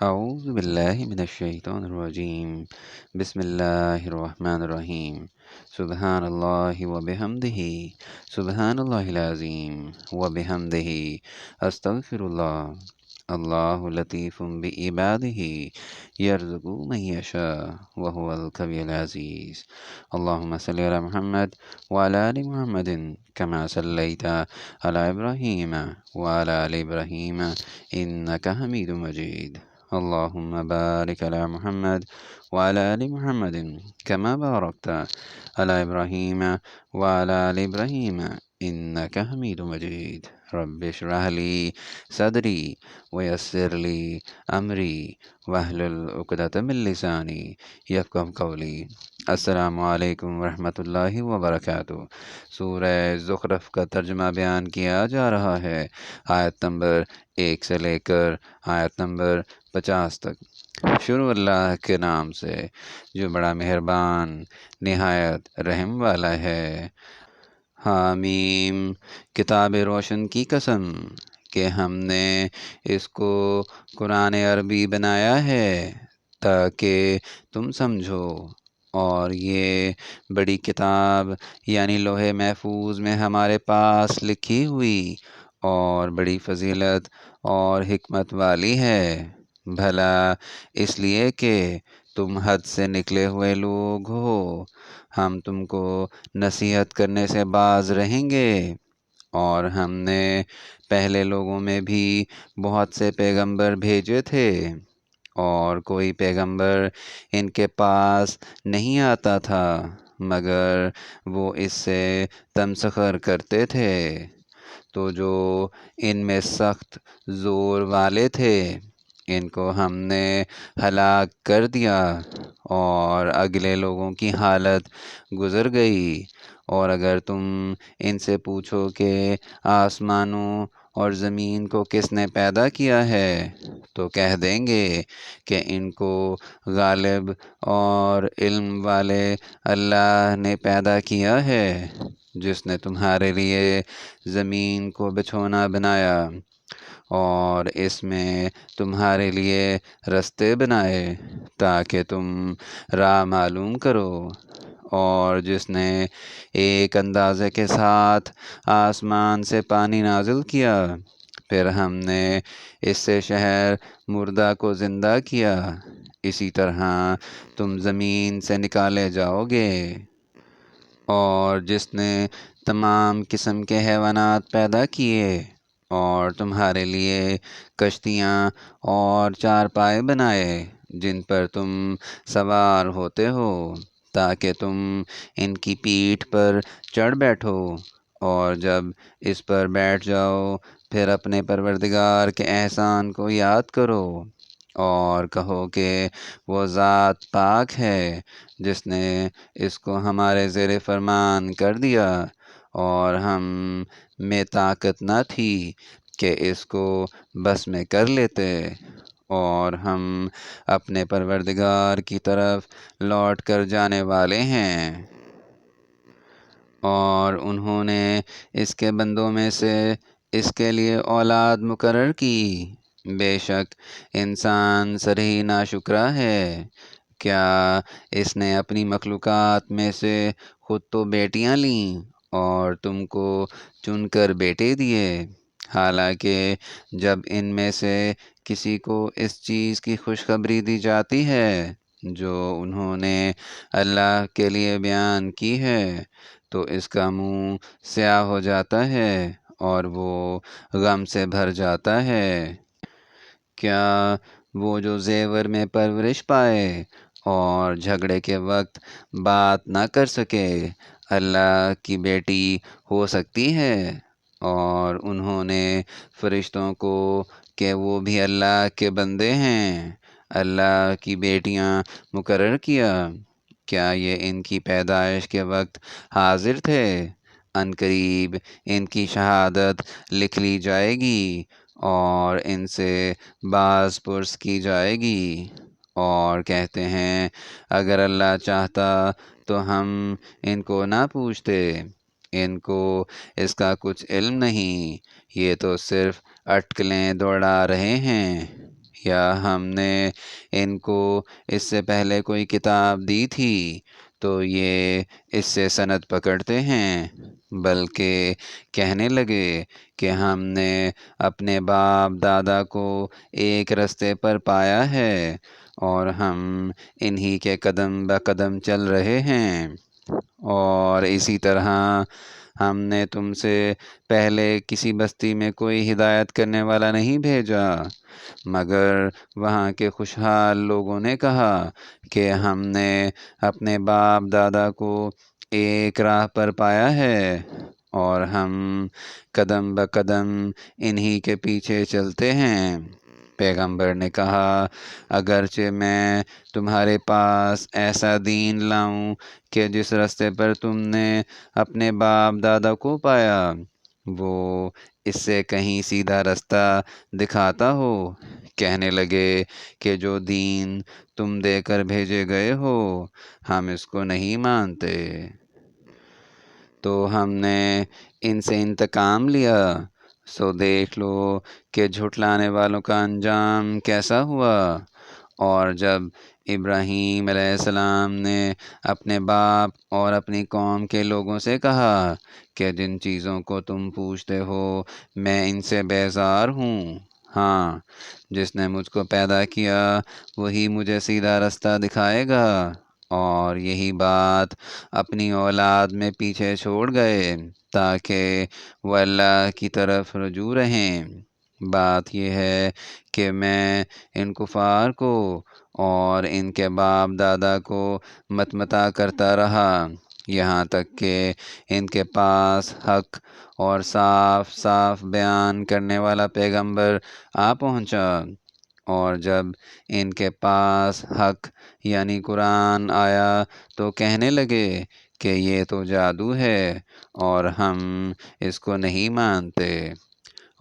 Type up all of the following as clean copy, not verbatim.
اعوذ باللہ من الشیطان الرجیم بسم اللہ الرحمن الرحیم سبحان اللہ وبحمدہ سبحان اللہ العظیم وبحمدہ استغفر اللہ اللہ لطیف بعبادہ یرزق من یشاء وهو القوی العزیز اللہم صلی علی محمد وعلی آل محمد کما صلیت علی ابراہیم وعلی آل ابراہیم انک حمید مجید اللهم بارك على محمد وعلى آل محمد كما باركت على إبراهيم وعلى آل إبراهيم إنك حميد مجيد رب اشرح لي صدري ويسر لي أمري واحلل عقدة من لساني يفقهوا قولي السلام علیکم ورحمۃ اللہ وبرکاتہ۔ سورہ زخرف کا ترجمہ بیان کیا جا رہا ہے، آیت نمبر 1 سے لے کر آیت نمبر 50 تک۔ شروع اللہ کے نام سے جو بڑا مہربان نہایت رحم والا ہے۔ حامیم، کتاب روشن کی قسم کہ ہم نے اس کو قرآن عربی بنایا ہے تاکہ تم سمجھو، اور یہ بڑی کتاب یعنی لوح محفوظ میں ہمارے پاس لکھی ہوئی اور بڑی فضیلت اور حکمت والی ہے، بھلا اس لیے کہ تم حد سے نکلے ہوئے لوگ ہو، ہم تم کو نصیحت کرنے سے باز رہیں گے، اور ہم نے پہلے لوگوں میں بھی بہت سے پیغمبر بھیجے تھے، اور کوئی پیغمبر ان کے پاس نہیں آتا تھا مگر وہ اس سے تمسخر کرتے تھے، تو جو ان میں سخت زور والے تھے ان کو ہم نے ہلاک کر دیا، اور اگلے لوگوں کی حالت گزر گئی۔ اور اگر تم ان سے پوچھو کہ آسمانوں اور زمین کو کس نے پیدا کیا ہے تو کہہ دیں گے کہ ان کو غالب اور علم والے اللہ نے پیدا کیا ہے، جس نے تمہارے لیے زمین کو بچھونا بنایا اور اس میں تمہارے لیے رستے بنائے تاکہ تم راہ معلوم کرو، اور جس نے ایک اندازے کے ساتھ آسمان سے پانی نازل کیا، پھر ہم نے اس سے شہر مردہ کو زندہ کیا، اسی طرح تم زمین سے نکالے جاؤ گے، اور جس نے تمام قسم کے حیوانات پیدا کیے اور تمہارے لیے کشتیاں اور چارپائے بنائے جن پر تم سوار ہوتے ہو تاکہ تم ان کی پیٹھ پر چڑھ بیٹھو، اور جب اس پر بیٹھ جاؤ پھر اپنے پروردگار کے احسان کو یاد کرو اور کہو کہ وہ ذات پاک ہے جس نے اس کو ہمارے زیر فرمان کر دیا، اور ہم میں طاقت نہ تھی کہ اس کو بس میں کر لیتے، اور ہم اپنے پروردگار کی طرف لوٹ کر جانے والے ہیں۔ اور انہوں نے اس کے بندوں میں سے اس کے لیے اولاد مقرر کی، بے شک انسان سرہی ناشکرا ہے۔ کیا اس نے اپنی مخلوقات میں سے خود تو بیٹیاں لیں اور تم کو چن کر بیٹے دیے، حالانکہ جب ان میں سے کسی کو اس چیز کی خوشخبری دی جاتی ہے جو انہوں نے اللہ کے لیے بیان کی ہے تو اس کا منہ سیاہ ہو جاتا ہے اور وہ غم سے بھر جاتا ہے۔ کیا وہ جو زیور میں پرورش پائے اور جھگڑے کے وقت بات نہ کر سکے اللہ کی بیٹی ہو سکتی ہے؟ اور انہوں نے فرشتوں کو کہ وہ بھی اللہ کے بندے ہیں اللہ کی بیٹیاں مقرر کیا، کیا یہ ان کی پیدائش کے وقت حاضر تھے؟ عنقریب ان کی شہادت لکھ لی جائے گی اور ان سے باز پرس کی جائے گی، اور کہتے ہیں اگر اللہ چاہتا تو ہم ان کو نہ پوچھتے، ان کو اس کا کچھ علم نہیں، یہ تو صرف اٹکلیں دوڑا رہے ہیں۔ یا ہم نے ان کو اس سے پہلے کوئی کتاب دی تھی تو یہ اس سے سند پکڑتے ہیں؟ بلکہ کہنے لگے کہ ہم نے اپنے باپ دادا کو ایک رستے پر پایا ہے اور ہم انہی کے قدم بقدم چل رہے ہیں، اور اسی طرح ہم نے تم سے پہلے کسی بستی میں کوئی ہدایت کرنے والا نہیں بھیجا، مگر وہاں کے خوشحال لوگوں نے کہا کہ ہم نے اپنے باپ دادا کو ایک راہ پر پایا ہے اور ہم قدم بقدم انہی کے پیچھے چلتے ہیں۔ پیغمبر نے کہا، اگرچہ میں تمہارے پاس ایسا دین لاؤں کہ جس راستے پر تم نے اپنے باپ دادا کو پایا وہ اس سے کہیں سیدھا راستہ دکھاتا ہو، کہنے لگے کہ جو دین تم دے کر بھیجے گئے ہو ہم اس کو نہیں مانتے، تو ہم نے ان سے انتقام لیا، سو دیکھ لو کہ جھٹلانے والوں کا انجام کیسا ہوا۔ اور جب ابراہیم علیہ السلام نے اپنے باپ اور اپنی قوم کے لوگوں سے کہا کہ جن چیزوں کو تم پوچھتے ہو میں ان سے بیزار ہوں، ہاں جس نے مجھ کو پیدا کیا وہی مجھے سیدھا راستہ دکھائے گا، اور یہی بات اپنی اولاد میں پیچھے چھوڑ گئے تاکہ وہ اللہ کی طرف رجوع رہیں۔ بات یہ ہے کہ میں ان کفار کو اور ان کے باپ دادا کو متا کرتا رہا یہاں تک کہ ان کے پاس حق اور صاف صاف بیان کرنے والا پیغمبر آ پہنچا، اور جب ان کے پاس حق یعنی قرآن آیا تو کہنے لگے کہ یہ تو جادو ہے اور ہم اس کو نہیں مانتے،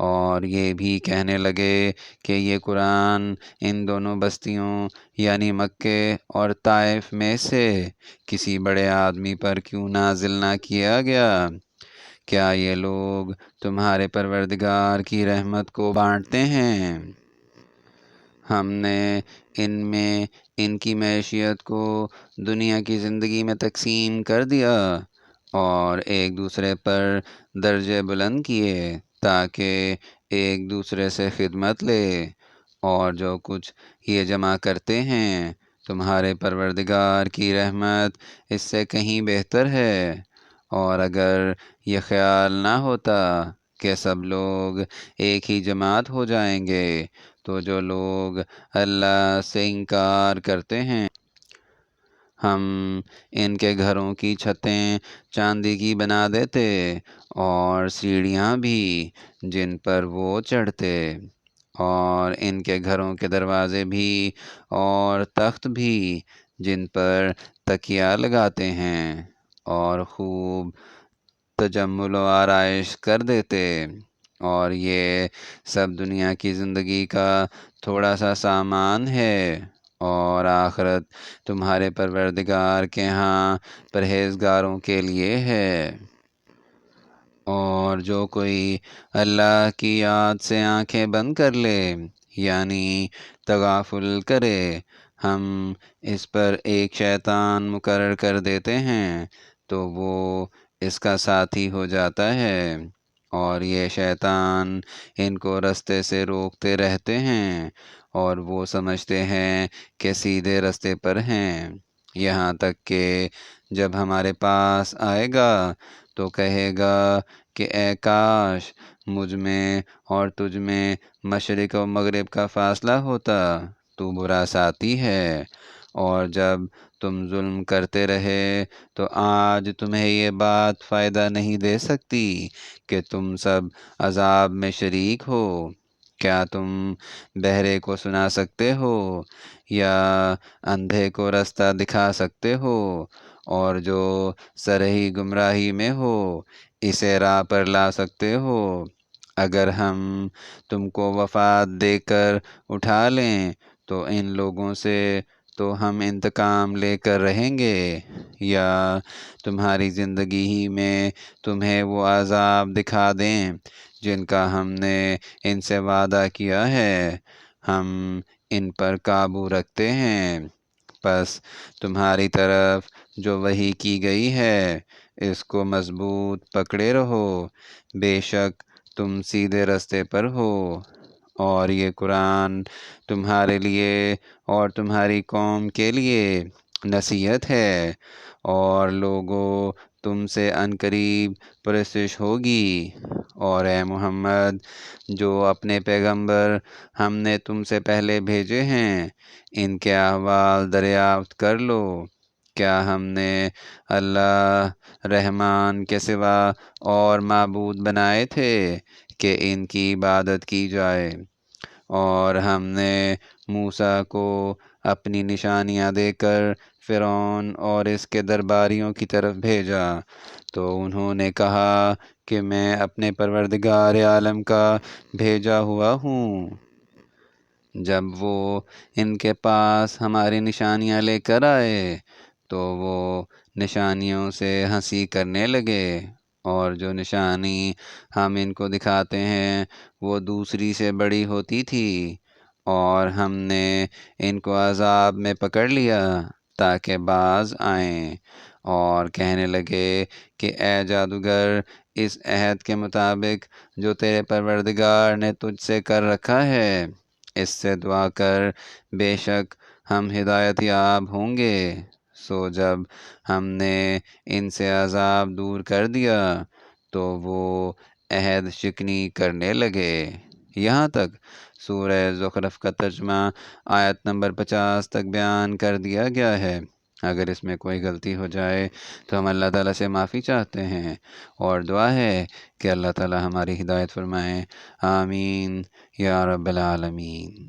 اور یہ بھی کہنے لگے کہ یہ قرآن ان دونوں بستیوں یعنی مکے اور طائف میں سے کسی بڑے آدمی پر کیوں نازل نہ کیا گیا؟ کیا یہ لوگ تمہارے پروردگار کی رحمت کو بانٹتے ہیں؟ ہم نے ان میں ان کی معیشت کو دنیا کی زندگی میں تقسیم کر دیا اور ایک دوسرے پر درجے بلند کیے تاکہ ایک دوسرے سے خدمت لے، اور جو کچھ یہ جمع کرتے ہیں تمہارے پروردگار کی رحمت اس سے کہیں بہتر ہے، اور اگر یہ خیال نہ ہوتا کہ سب لوگ ایک ہی جماعت ہو جائیں گے تو جو لوگ اللہ سے انکار کرتے ہیں ہم ان کے گھروں کی چھتیں چاندی کی بنا دیتے اور سیڑھیاں بھی جن پر وہ چڑھتے، اور ان کے گھروں کے دروازے بھی اور تخت بھی جن پر تکیہ لگاتے ہیں، اور خوب تجمل و آرائش کر دیتے، اور یہ سب دنیا کی زندگی کا تھوڑا سا سامان ہے، اور آخرت تمہارے پروردگار کے ہاں پرہیزگاروں کے لیے ہے۔ اور جو کوئی اللہ کی یاد سے آنکھیں بند کر لے یعنی تغافل کرے ہم اس پر ایک شیطان مقرر کر دیتے ہیں تو وہ اس کا ساتھی ہو جاتا ہے، اور یہ شیطان ان کو رستے سے روکتے رہتے ہیں اور وہ سمجھتے ہیں کہ سیدھے رستے پر ہیں، یہاں تک کہ جب ہمارے پاس آئے گا تو کہے گا کہ اے کاش مجھ میں اور تجھ میں مشرق و مغرب کا فاصلہ ہوتا، تو برا ساتھی ہے، اور جب تم ظلم کرتے رہے تو آج تمہیں یہ بات فائدہ نہیں دے سکتی کہ تم سب عذاب میں شریک ہو۔ کیا تم بہرے کو سنا سکتے ہو یا اندھے کو راستہ دکھا سکتے ہو، اور جو سرہی گمراہی میں ہو اسے راہ پر لا سکتے ہو؟ اگر ہم تم کو وفات دے کر اٹھا لیں تو ان لوگوں سے تو ہم انتقام لے کر رہیں گے، یا تمہاری زندگی ہی میں تمہیں وہ عذاب دکھا دیں جن کا ہم نے ان سے وعدہ کیا ہے، ہم ان پر قابو رکھتے ہیں۔ پس تمہاری طرف جو وحی کی گئی ہے اس کو مضبوط پکڑے رہو، بے شک تم سیدھے رستے پر ہو، اور یہ قرآن تمہارے لیے اور تمہاری قوم کے لیے نصیحت ہے، اور لوگوں تم سے عنقریب پرسش ہوگی۔ اور اے محمد، جو اپنے پیغمبر ہم نے تم سے پہلے بھیجے ہیں ان کے احوال دریافت کر لو۔ کیا ہم نے اللہ رحمان کے سوا اور معبود بنائے تھے کہ ان کی عبادت کی جائے؟ اور ہم نے موسیٰ کو اپنی نشانیاں دے کر فرعون اور اس کے درباریوں کی طرف بھیجا، تو انہوں نے کہا کہ میں اپنے پروردگار عالم کا بھیجا ہوا ہوں۔ جب وہ ان کے پاس ہماری نشانیاں لے کر آئے تو وہ نشانیوں سے ہنسی کرنے لگے، اور جو نشانی ہم ان کو دکھاتے ہیں وہ دوسری سے بڑی ہوتی تھی، اور ہم نے ان کو عذاب میں پکڑ لیا تاکہ باز آئیں، اور کہنے لگے کہ اے جادوگر، اس عہد کے مطابق جو تیرے پروردگار نے تجھ سے کر رکھا ہے اس سے دعا کر، بے شک ہم ہدایت یاب ہوں گے۔ سو جب ہم نے ان سے عذاب دور کر دیا تو وہ عہد شکنی کرنے لگے۔ یہاں تک سورہ زخرف کا ترجمہ آیت نمبر 50 تک بیان کر دیا گیا ہے۔ اگر اس میں کوئی غلطی ہو جائے تو ہم اللہ تعالیٰ سے معافی چاہتے ہیں، اور دعا ہے کہ اللہ تعالیٰ ہماری ہدایت فرمائے۔ آمین یا رب العالمین۔